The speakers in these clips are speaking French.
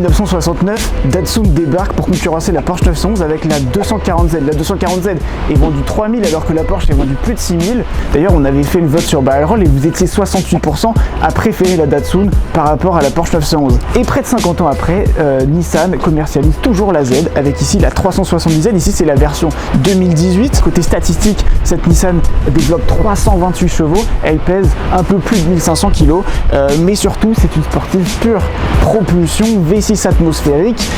1969, Datsun débarque pour concurrencer la Porsche 911 avec la 240Z. La 240Z est vendue 3000 alors que la Porsche est vendue plus de 6000. D'ailleurs, on avait fait le vote sur Barrelroll et vous étiez 68% à préférer la Datsun par rapport à la Porsche 911. Et près de 50 ans après, Nissan commercialise toujours la Z avec ici la 370Z. Ici, c'est la version 2018. Côté statistique, cette Nissan développe 328 chevaux. Elle pèse un peu plus de 1500 kg. Mais surtout, c'est une sportive pure. Propulsion, V6 atmosphérique.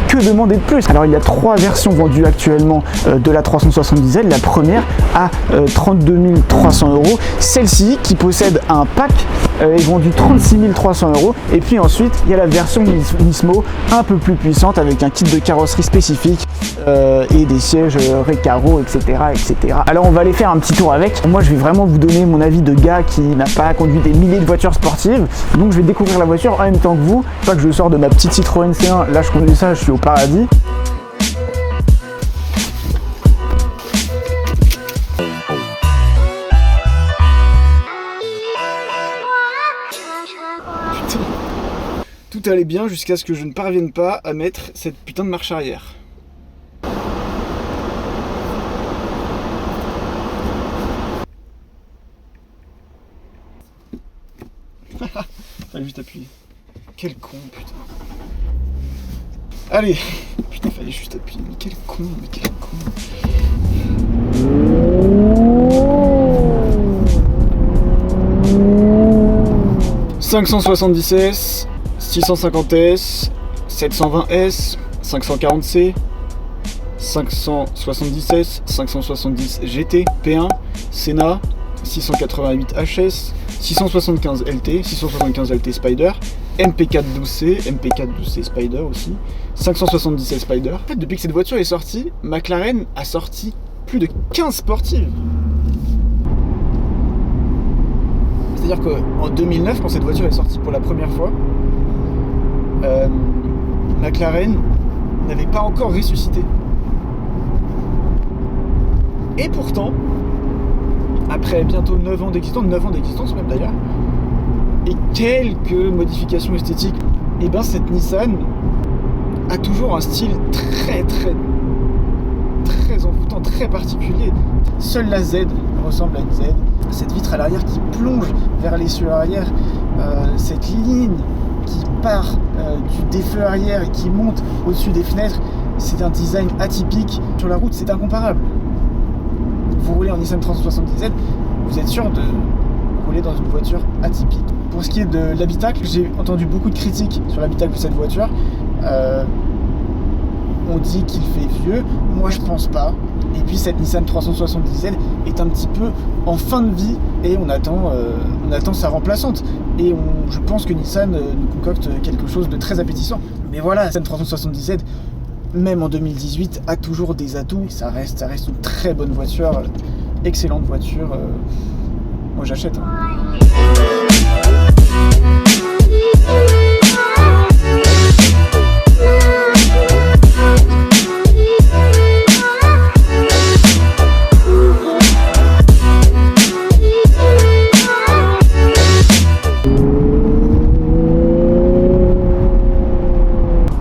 Que demander de plus? Alors, il y a 3 versions vendues actuellement de la 370Z. La première à 32 300 €. Celle-ci, qui possède un pack, est vendue 36 300 €. Et puis ensuite, il y a la version Nismo, un peu plus puissante, avec un kit de carrosserie spécifique et des sièges Recaro, etc., etc. Alors, on va aller faire un petit tour avec. Moi, je vais vraiment vous donner mon avis de gars qui n'a pas conduit des milliers de voitures sportives. Donc, je vais découvrir la voiture en même temps que vous. Pas que je sors de ma petite Citroën C1. Là, je conduis ça, je suis au paradis. Tout allait bien jusqu'à ce que je ne parvienne pas à mettre cette putain de marche arrière. Fallait juste appuyer. Quel con, putain. Allez. Putain, fallait juste appuyer. Mais quel con, mais quel con. 570S, 650S, 720S, 540C, 570S, 570 GT, P1, Senna, 688 HS, 675 LT, 675 LT Spider, MP412C, MP412C Spider aussi, 577 Spider. En fait, depuis que cette voiture est sortie, McLaren a sorti plus de 15 sportives. C'est-à-dire qu'en 2009, quand cette voiture est sortie pour la première fois, McLaren n'avait pas encore ressuscité. Et pourtant, après bientôt 9 ans d'existence même d'ailleurs, et quelques modifications esthétiques, et ben cette Nissan a toujours un style très envoûtant, très particulier. Seule la Z ressemble à une Z. Cette vitre à l'arrière qui plonge vers l'essieu arrière, cette ligne qui part des feux arrière et qui monte au-dessus des fenêtres, c'est un design atypique. Sur la route, c'est incomparable. Vous roulez en Nissan 370Z, vous êtes sûr de rouler dans une voiture atypique. Pour ce qui est de l'habitacle, j'ai entendu beaucoup de critiques sur l'habitacle de cette voiture. On dit qu'il fait vieux, moi je pense pas. Et puis cette Nissan 370Z est un petit peu en fin de vie et on attend sa remplaçante. Et je pense que Nissan nous concocte quelque chose de très appétissant. Mais voilà, cette 370Z, même en 2018, a toujours des atouts. Ça reste une très bonne voiture, excellente voiture. Moi j'achète.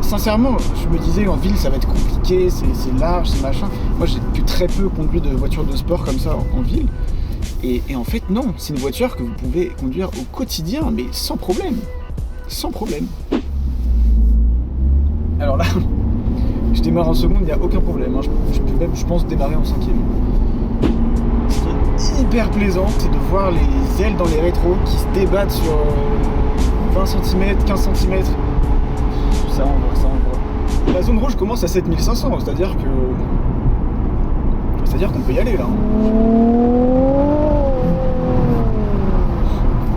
Sincèrement, je me disais en ville ça va être compliqué, c'est large, c'est machin. Moi j'ai que très peu conduit de voitures de sport comme ça en ville. Et en fait non, c'est une voiture que vous pouvez conduire au quotidien, mais sans problème. Sans problème. Alors là, je démarre en seconde, il n'y a aucun problème. Je peux même, je pense, démarrer en cinquième. Ce qui est hyper plaisant, c'est de voir les ailes dans les rétros qui se débattent sur 20 cm, 15 cm. Ça envoie. La zone rouge commence à 7500, c'est-à-dire qu'on peut y aller là.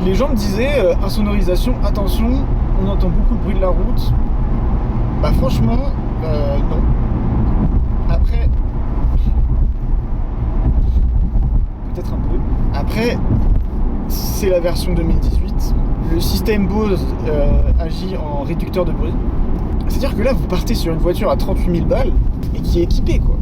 Les gens me disaient insonorisation, attention, on entend beaucoup de bruit de la route. Bah franchement, non. Après, peut-être un peu. Après, c'est la version 2018. Le système Bose agit en réducteur de bruit. C'est-à-dire que là, vous partez sur une voiture à 38 000 balles et qui est équipée, quoi.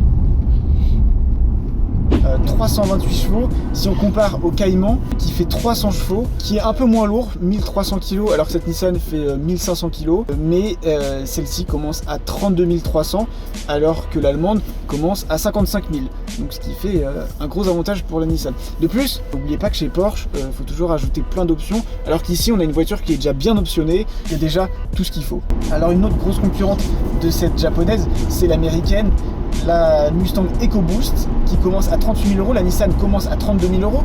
328 chevaux. Si on compare au Cayman qui fait 300 chevaux, qui est un peu moins lourd, 1300 kg, alors que cette Nissan fait 1500 kg, mais celle-ci commence à 32 300 alors que l'allemande commence à 55 000, donc ce qui fait un gros avantage pour la Nissan. De plus, n'oubliez pas que chez Porsche, il faut toujours ajouter plein d'options, alors qu'ici on a une voiture qui est déjà bien optionnée, il y a déjà tout ce qu'il faut. Alors une autre grosse concurrente de cette japonaise, c'est l'américaine, la Mustang EcoBoost qui commence à 38 000 €, la Nissan commence à 32 000 €, donc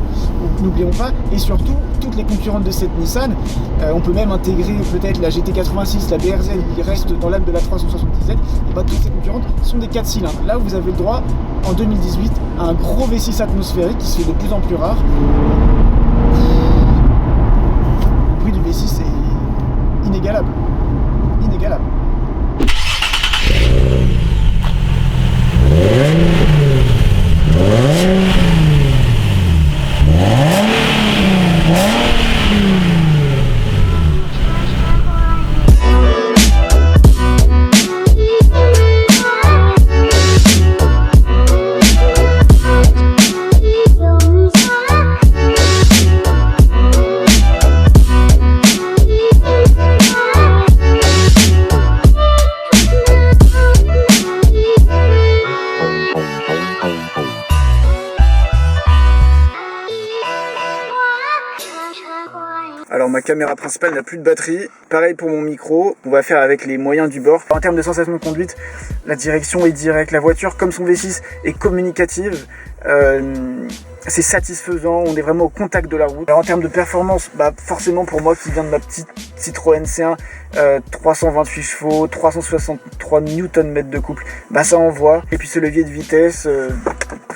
n'oublions pas, et surtout toutes les concurrentes de cette Nissan, on peut même intégrer peut-être la GT86, la BRZ, il reste dans l'âme de la 370Z, et bah toutes ces concurrentes sont des 4 cylindres. Là vous avez le droit en 2018 à un gros V6 atmosphérique qui se fait de plus en plus rare. Le bruit du V6 est inégalable, inégalable. Alors ma caméra principale n'a plus de batterie, pareil pour mon micro, on va faire avec les moyens du bord. En termes de sensation de conduite, la direction est directe, la voiture comme son V6 est communicative, c'est satisfaisant, on est vraiment au contact de la route. Alors en termes de performance, bah forcément pour moi qui viens de ma petite Citroën C1, 328 chevaux, 363 Nm de couple, bah ça envoie. Et puis ce levier de vitesse,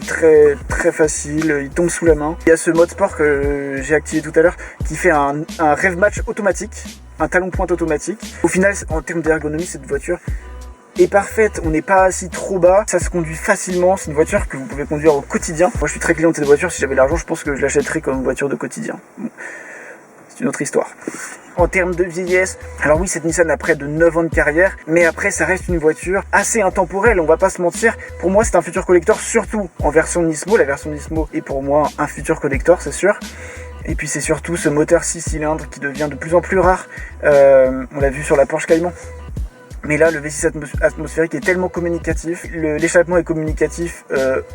très facile, il tombe sous la main. Il y a ce mode sport que j'ai activé tout à l'heure qui fait un rev match automatique, un talon pointe automatique. Au final, en termes d'ergonomie, cette voiture est parfaite, on n'est pas assis trop bas, ça se conduit facilement, c'est une voiture que vous pouvez conduire au quotidien. Moi je suis très client de cette voiture, si j'avais l'argent je pense que je l'achèterais comme voiture de quotidien. Bon, c'est une autre histoire. En termes de vieillesse, alors oui cette Nissan a près de 9 ans de carrière, mais après ça reste une voiture assez intemporelle, on va pas se mentir. Pour moi c'est un futur collector, surtout en version Nismo, la version Nismo est pour moi un futur collector c'est sûr. Et puis c'est surtout ce moteur 6 cylindres qui devient de plus en plus rare, on l'a vu sur la Porsche Cayman. Mais là, le V6 atmosphérique est tellement communicatif, l'échappement est communicatif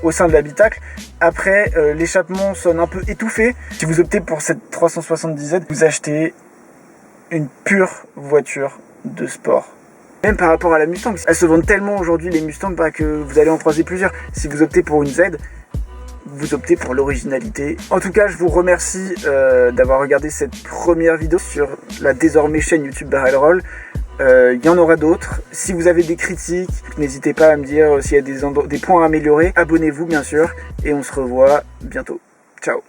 au sein de l'habitacle. Après, l'échappement sonne un peu étouffé. Si vous optez pour cette 370Z, vous achetez une pure voiture de sport. Même par rapport à la Mustang, elles se vendent tellement aujourd'hui les Mustangs que vous allez en croiser plusieurs. Si vous optez pour une Z, vous optez pour l'originalité. En tout cas, je vous remercie d'avoir regardé cette première vidéo sur la désormais chaîne YouTube Barrel Roll. Il y en aura d'autres. Si vous avez des critiques, n'hésitez pas à me dire s'il y a des points à améliorer. Abonnez-vous bien sûr et on se revoit bientôt. Ciao.